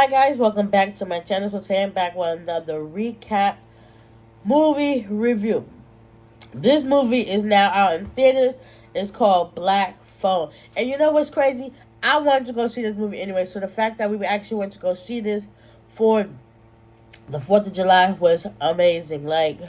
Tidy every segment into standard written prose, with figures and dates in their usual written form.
Hi guys, welcome back to my channel. So today I'm back with another recap movie review. This movie is now out in theaters. It's called Black Phone. And you know what's crazy? I wanted to go see this movie anyway. So the fact that we actually went to go see this for the 4th of July was amazing. Like,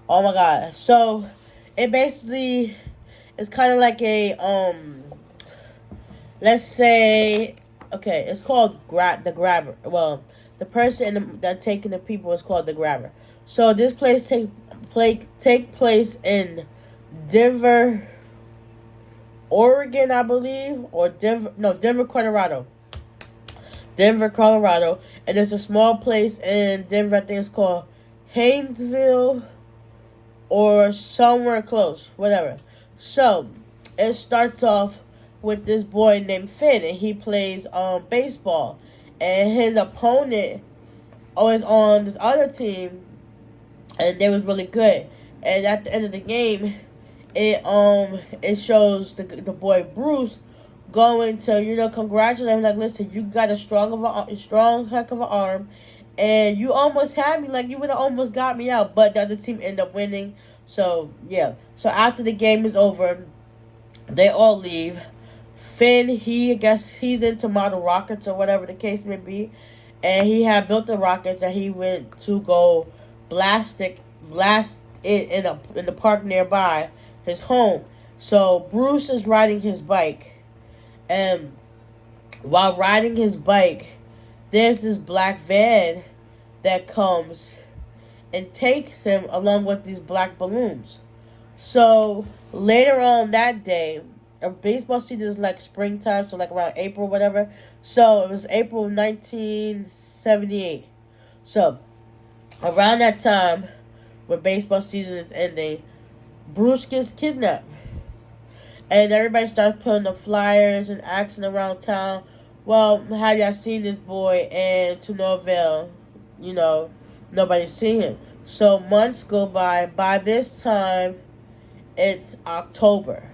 oh my god. So it basically is kind of like a let's say, okay, it's called the grabber. Well, the person that taking the people is called the grabber. So this place take place in Denver, Oregon, I believe, or Denver, Colorado. Denver, Colorado, and there's a small place in Denver. I think it's called Haynesville or somewhere close, whatever. So it starts off with this boy named Finn, and he plays baseball, and his opponent was on this other team, and they was really good. And at the end of the game, it shows the boy Bruce going to congratulate him, like, listen, you got a strong heck of an arm, and you almost had me, like you would have almost got me out, but the other team ended up winning. So yeah, so after the game is over, they all leave. Finn, I guess he's into model rockets or whatever the case may be, and he had built the rockets, and he went to go blast it in the park nearby his home. So Bruce is riding his bike, and while riding his bike, there's this black van that comes and takes him along with these black balloons. So later on that day, a baseball season is like springtime, so like around April, whatever. So it was April 1978. So around that time, when baseball season is ending, Bruce gets kidnapped, and everybody starts putting up flyers and asking around town, well, have y'all seen this boy? And to no avail, nobody's seen him. So months go by. By this time, it's October.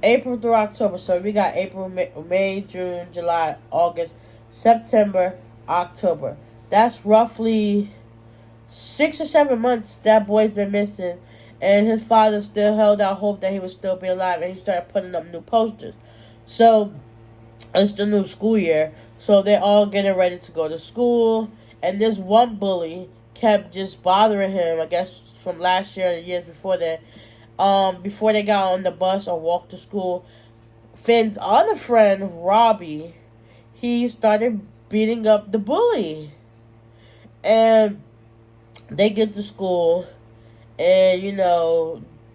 April through October. So we got April, May, June, July, August, September, October. That's roughly 6 or 7 months that boy's been missing. And his father still held out hope that he would still be alive. And he started putting up new posters. So it's the new school year. So they're all getting ready to go to school. And this one bully kept just bothering him, I guess, from last year and the years before that. Before they got on the bus or walked to school, Finn's other friend, Robbie, he started beating up the bully. And they get to school, and,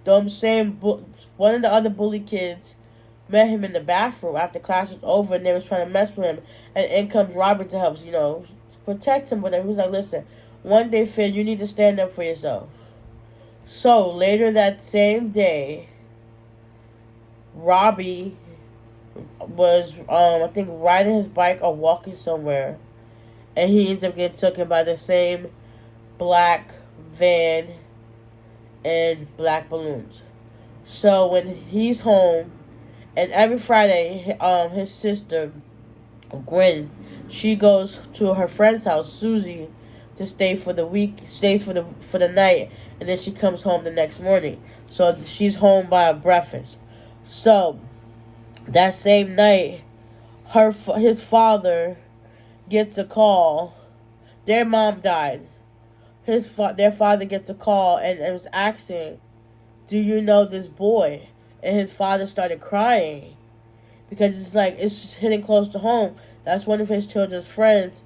one of the other bully kids met him in the bathroom after class was over, and they was trying to mess with him. And in comes Robbie to help, protect him. But he was like, listen, one day, Finn, you need to stand up for yourself. So, later that same day, Robbie was, I think, riding his bike or walking somewhere, and he ends up getting taken by the same black van and black balloons. So, when he's home, and every Friday, his sister, Gwen, she goes to her friend's house, Susie, to stay for the night, and then she comes home the next morning. So she's home by breakfast. So that same night, his father gets a call. Their mom died. Their father gets a call and was asking, do you know this boy? And his father started crying, because it's just hitting close to home. That's one of his children's friends.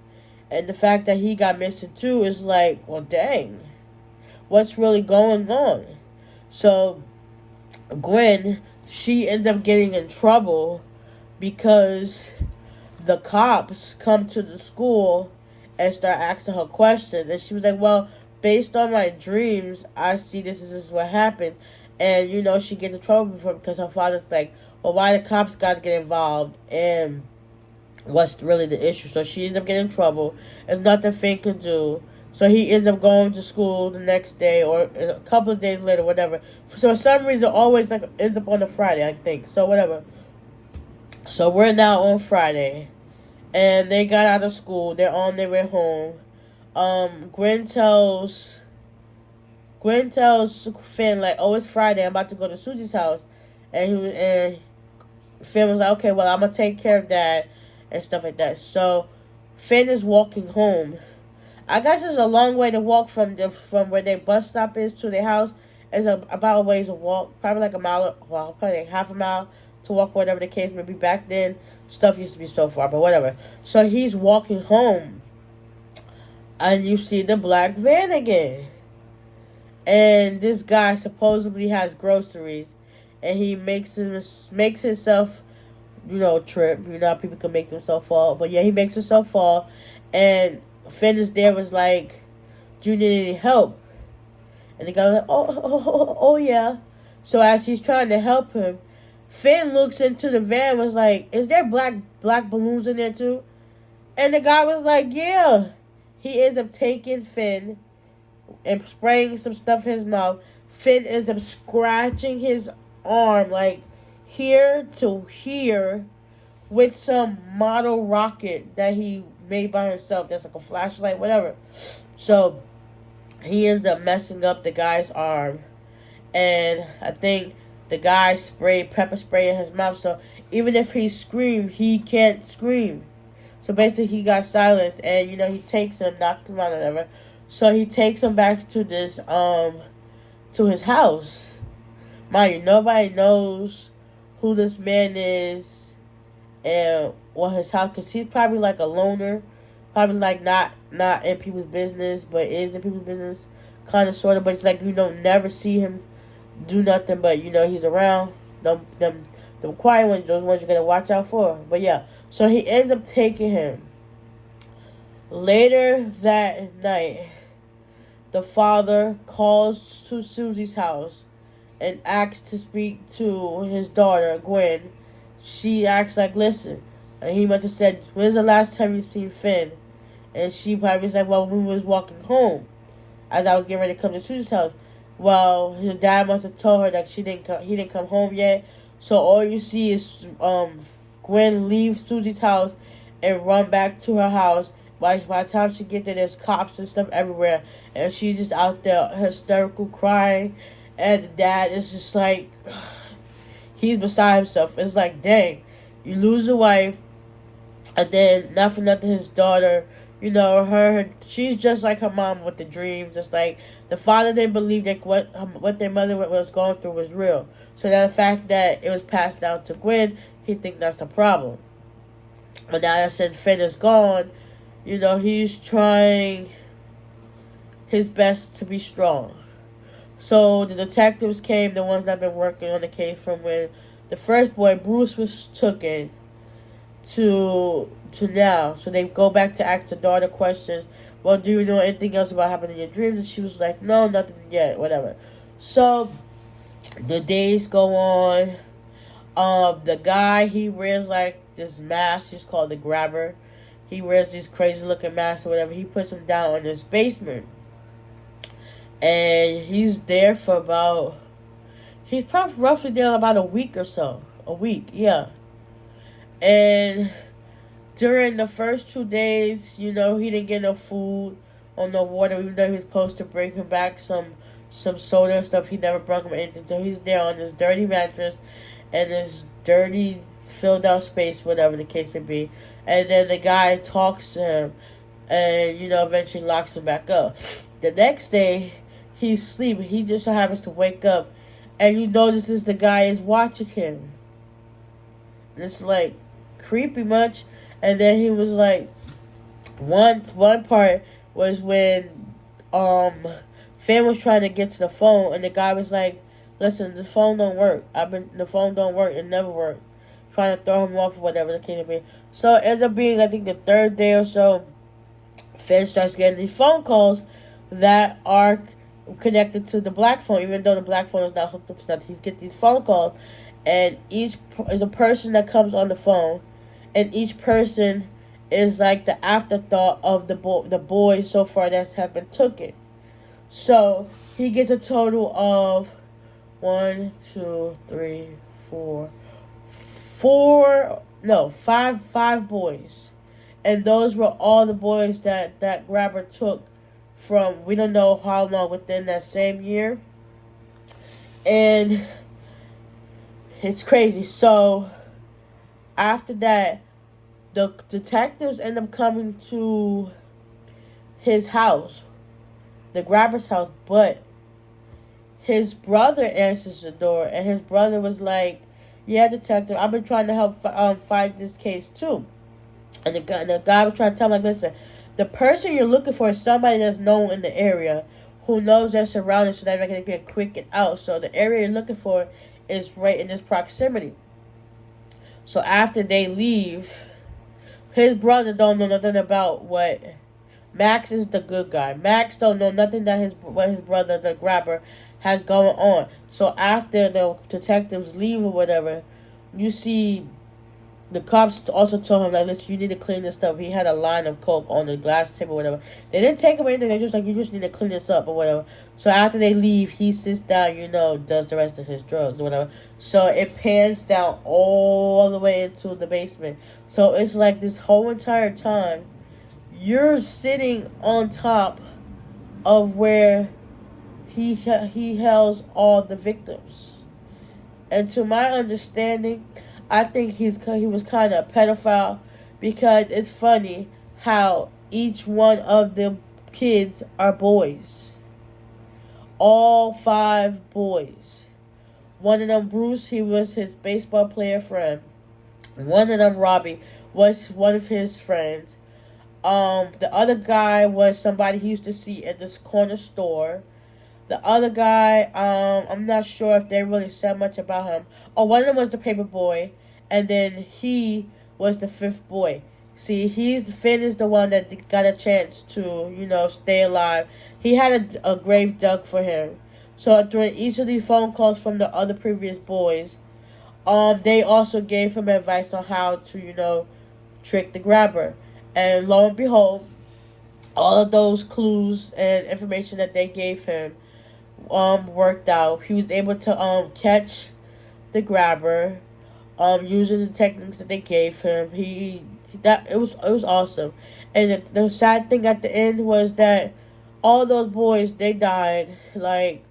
And the fact that he got missing too is like, well, dang, what's really going on? So Gwen, she ends up getting in trouble because the cops come to the school and start asking her questions. And she was like, well, based on my dreams, I see this is what happened. And, she gets in trouble because her father's like, well, why the cops got to get involved? And what's really the issue? So she ends up getting in trouble. There's nothing Finn can do. So he ends up going to school the next day or a couple of days later, whatever. So for some reason, always ends up on a Friday, I think. So whatever. So we're now on Friday, and they got out of school. They're on their way home. Gwen tells Finn like, "Oh, it's Friday. I'm about to go to Susie's house," and Finn was like, "Okay, well, I'm gonna take care of that and stuff like that." So Finn is walking home. I guess it's a long way to walk from where their bus stop is to their house. It's about a ways to walk, probably like a mile, well, probably like half a mile to walk, whatever the case may be. Back then, stuff used to be so far, but whatever. So he's walking home, and you see the black van again. And this guy supposedly has groceries, and he makes himself, trip. People can make themselves fall, but yeah, he makes himself fall, and Finn is there, was like, "Do you need any help?" And the guy was like, "Oh, yeah." So as he's trying to help him, Finn looks into the van, was like, "Is there black balloons in there too?" And the guy was like, "Yeah." He ends up taking Finn and spraying some stuff in his mouth. Finn ends up scratching his arm like here to here with some model rocket that he made by himself. That's like a flashlight, whatever. So he ends up messing up the guy's arm, and I think the guy sprayed pepper spray in his mouth. So even if he screamed, he can't scream. So basically, he got silenced, and he takes him, knocks him out, or whatever. So he takes him back to to his house. Mind you, nobody knows who this man is and what his house, because he's probably like a loner, probably like not in people's business, but is in people's business, kind of sort of. But it's like you don't never see him do nothing, but he's around. The quiet ones, those ones you gotta watch out for. But yeah, so he ends up taking him. Later that night, the father calls to Susie's house and asks to speak to his daughter, Gwen. She asks, like, "Listen." And he must have said, "When's the last time you seen Finn?" And she probably was like, "Well, when we was walking home, as I was getting ready to come to Susie's house." Well, his dad must have told her that he didn't come home yet. So all you see is Gwen leave Susie's house and run back to her house. By the time she get there, there's cops and stuff everywhere, and she's just out there hysterical crying, and the dad is just like, he's beside himself. It's like, dang, you lose a wife, and then not for nothing, his daughter, she's just like her mom with the dreams. Just like the father didn't believe that what their mother was going through was real. So that the fact that it was passed down to Gwen, he think that's the problem. But now that since Finn is gone, he's trying his best to be strong. So the detectives came, the ones that have been working on the case from when the first boy, Bruce, was taken to now. So they go back to ask the daughter questions. "Well, do you know anything else about happening in your dreams?" And she was like, "No, nothing yet, whatever." So the days go on. The guy, he wears like this mask. He's called the Grabber. He wears these crazy looking masks or whatever. He puts him down in his basement. And he's there for he's probably roughly there about a week or so. A week, yeah. And during the first 2 days, he didn't get no food or no water, even though he was supposed to bring him back some soda and stuff. He never brought him anything. So he's there on this dirty mattress and this dirty, filled out space, whatever the case may be. And then the guy talks to him and, eventually locks him back up. The next day, he's sleeping. He just so happens to wake up and he notices the guy is watching him. And it's like creepy much. And then he was like, one part was when Finn was trying to get to the phone and the guy was like, "Listen, the phone don't work. The phone don't work. It never worked." Trying to throw him off or whatever the case may be. So it ends up being, I think, the third day or so, Finn starts getting these phone calls that are connected to the black phone, even though the black phone is not hooked up to nothing. He's getting these phone calls, and each is a person that comes on the phone, and each person is like the afterthought of the boys so far that have been taken. So he gets a total of 1, 2, 3, 4, 5 boys. and those were all the boys that grabber took from we don't know how long within that same year. And it's crazy. So after that, the detectives end up coming to his house, the grabber's house, but his brother answers the door, and his brother was like, "Yeah, detective, I've been trying to help fight this case too." And the guy was trying to tell him, like, "Listen, the person you're looking for is somebody that's known in the area, who knows their surroundings, so that they can get quick and out. So the area you're looking for is right in this proximity." So after they leave, his brother don't know nothing about what Max is the good guy. Max don't know nothing that what his brother, the grabber, has going on. So after the detectives leave or whatever, you see the cops also told him, like, "Listen, you need to clean this stuff." He had a line of coke on the glass table or whatever. They didn't take away anything. They just like, "You just need to clean this up or whatever." So after they leave, he sits down, does the rest of his drugs or whatever. So it pans down all the way into the basement. So it's like this whole entire time, you're sitting on top of where he housed all the victims. And to my understanding, I think he was kind of a pedophile, because it's funny how each one of the kids are boys. All 5 boys. One of them, Bruce, he was his baseball player friend. One of them, Robbie, was one of his friends. The other guy was somebody he used to see at this corner store. The other guy, I'm not sure if they really said much about him. Oh, one of them was the paper boy, and then he was the 5th boy. See, Finn is the one that got a chance to, stay alive. He had a grave dug for him. So during each of these phone calls from the other previous boys, they also gave him advice on how to, trick the grabber. And lo and behold, all of those clues and information that they gave him worked out. He was able to catch the grabber using the techniques that they gave him. It was awesome. And the sad thing at the end was that all those boys, they died. Like,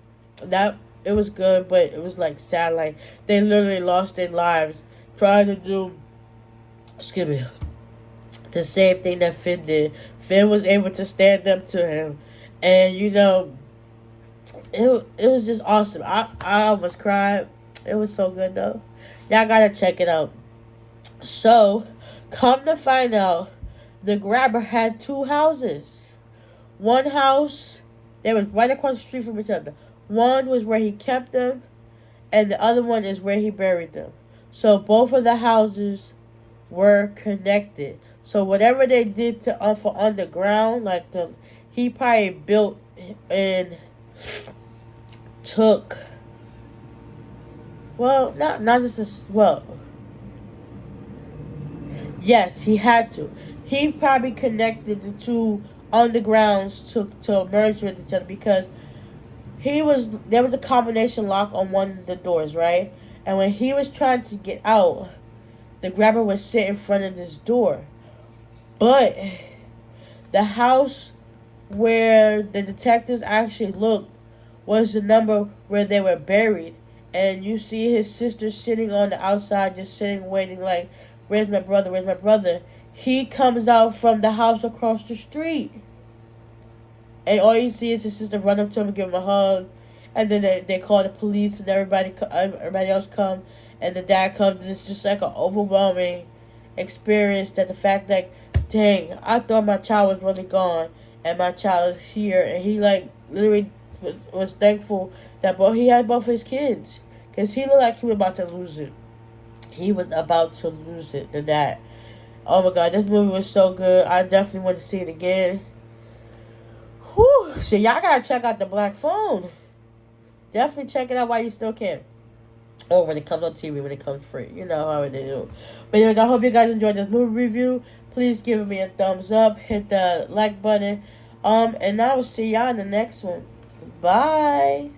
that, it was good, but it was like sad. Like, they literally lost their lives trying to do, excuse me, the same thing that Finn did. Finn was able to stand up to him, and it was just awesome. I almost cried. It was so good though. Y'all gotta check it out. So, come to find out, the grabber had 2 houses. One house, they was right across the street from each other. One was where he kept them, and the other one is where he buried them. So both of the houses were connected. So whatever they did to for underground, like he probably built and took. Well, not just this. Well, yes, he had to. He probably connected the 2 undergrounds to merge with each other, because there was a combination lock on one of the doors, right? And when he was trying to get out, the grabber was sitting in front of this door. But the house where the detectives actually looked was the number where they were buried. And you see his sister sitting on the outside, just sitting, waiting, like, "Where's my brother? Where's my brother?" He comes out from the house across the street. And all you see is his sister run up to him and give him a hug. And then they call the police, and everybody else come. And the dad comes, and it's just like an overwhelming experience, that the fact that, dang, I thought my child was really gone, and my child is here. And he, like, literally was thankful that he had both his kids, because he looked like he was about to lose it. He was about to lose it to that. Oh my God, this movie was so good. I definitely want to see it again. Whew. So y'all gotta check out The Black Phone. Definitely check it out while you still can. Or when it comes on TV, when it comes free. You know how they do. But anyway, I hope you guys enjoyed this movie review. Please give me a thumbs up. Hit the like button. And I will see y'all in the next one. Bye.